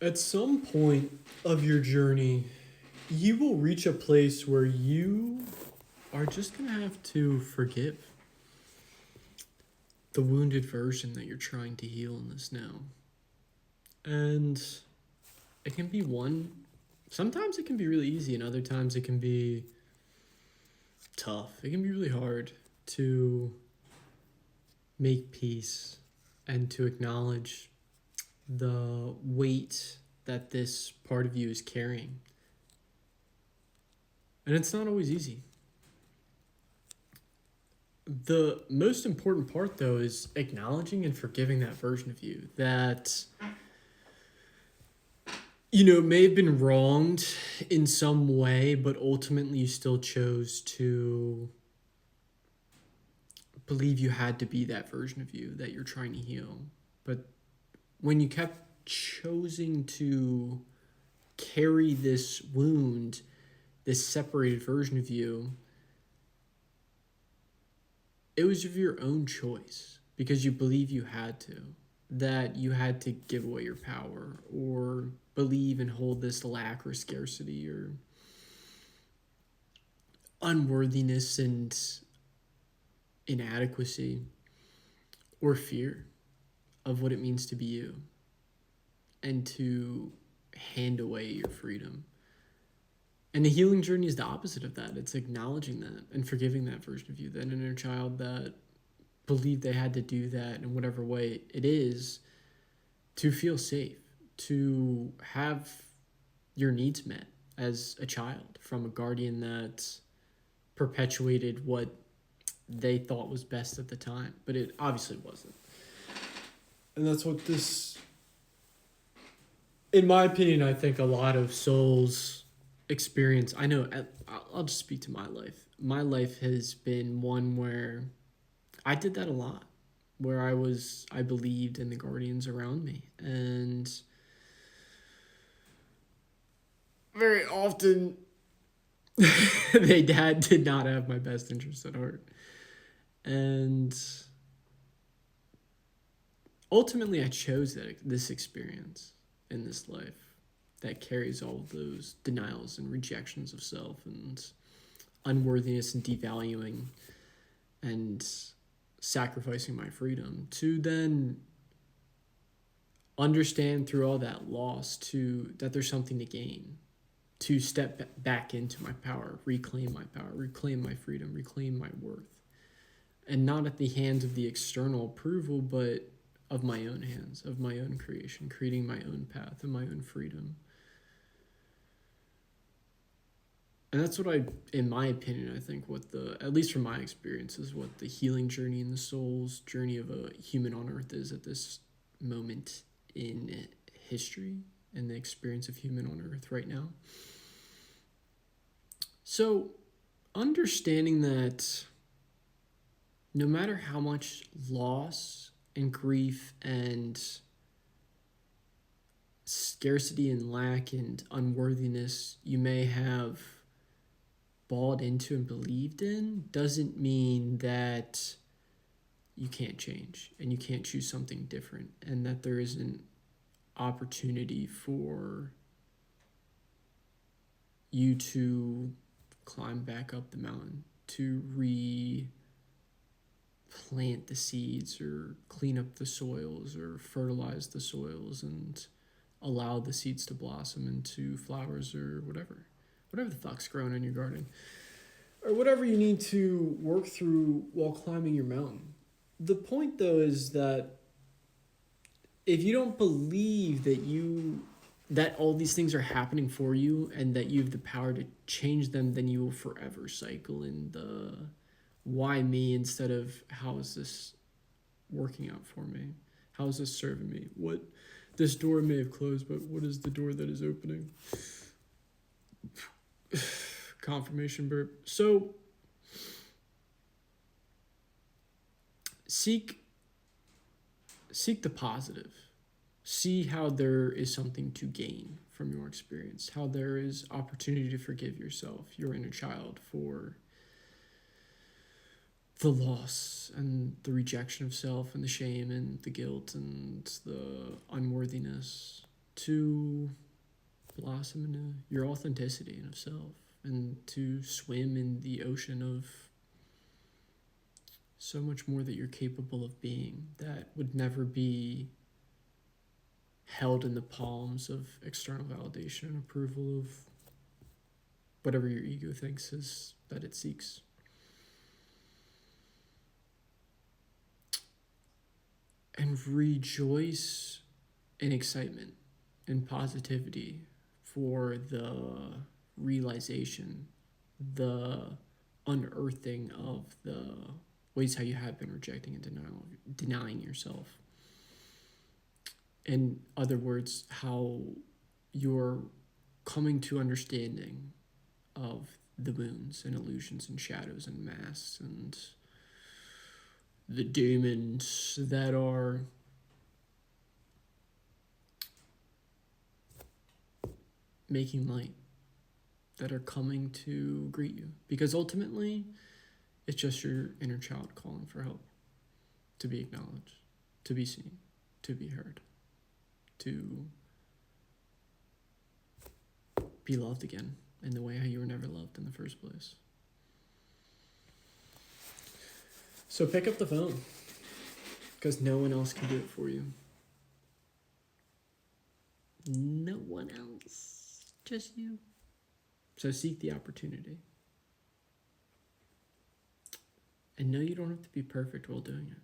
At some point of your journey, you will reach a place where you are just going to have to forgive the wounded version that you're trying to heal in this now. And it can be sometimes it can be really easy, and other times it can be tough. It can be really hard to make peace and to acknowledge the weight that this part of you is carrying. And it's not always easy. The most important part, though, is acknowledging and forgiving that version of you that, may have been wronged in some way, but ultimately you still chose to believe you had to be that version of you that you're trying to heal. But when you kept choosing to carry this wound, this separated version of you, it was of your own choice because you believe you had to, that you had to give away your power or believe and hold this lack or scarcity or unworthiness and inadequacy or fear of what it means to be you and to hand away your freedom. And the healing journey is the opposite of that. It's acknowledging that and forgiving that version of you, that inner child that believed they had to do that in whatever way it is to feel safe, to have your needs met as a child from a guardian that perpetuated what they thought was best at the time, but it obviously wasn't. And that's what this, in my opinion, I think a lot of souls experience. I know, I'll just speak to my life. My life has been one where I did that a lot, where I believed in the guardians around me. And very often, dad did not have my best interests at heart. And ultimately, I chose this experience in this life that carries all of those denials and rejections of self and unworthiness and devaluing and sacrificing my freedom to then understand through all that loss that there's something to gain, to step back into my power, reclaim my freedom, reclaim my worth, and not at the hands of the external approval, but of my own hands, of my own creation, creating my own path and my own freedom. And that's what in my opinion, I think at least from my experience, is what the healing journey and the soul's journey of a human on earth is at this moment in history and the experience of human on earth right now. So, understanding that no matter how much loss and grief and scarcity and lack and unworthiness you may have bought into and believed in, doesn't mean that you can't change and you can't choose something different, and that there is an opportunity for you to climb back up the mountain, to replant the seeds or clean up the soils or fertilize the soils and allow the seeds to blossom into flowers or whatever the fuck's growing in your garden, or whatever you need to work through while climbing your mountain. The point, though, is that if you don't believe that all these things are happening for you and that you have the power to change them, then you will forever cycle in the why me instead of how is this working out for me? How is this serving me? What this door may have closed, but what is the door that is opening? Confirmation burp. So seek the positive. See how there is something to gain from your experience, how there is opportunity to forgive yourself, your inner child, for the loss and the rejection of self and the shame and the guilt and the unworthiness, to blossom into your authenticity and of self, and to swim in the ocean of so much more that you're capable of being that would never be held in the palms of external validation and approval of whatever your ego thinks is that it seeks. And rejoice in excitement and positivity for the realization, the unearthing of the ways how you have been rejecting and denying yourself. In other words, how you're coming to understanding of the wounds and illusions and shadows and masks and the demons that are making light, that are coming to greet you. Because ultimately, it's just your inner child calling for help, to be acknowledged, to be seen, to be heard, to be loved again in the way how you were never loved in the first place. So pick up the phone, because no one else can do it for you. No one else, just you. So seek the opportunity. And know you don't have to be perfect while doing it.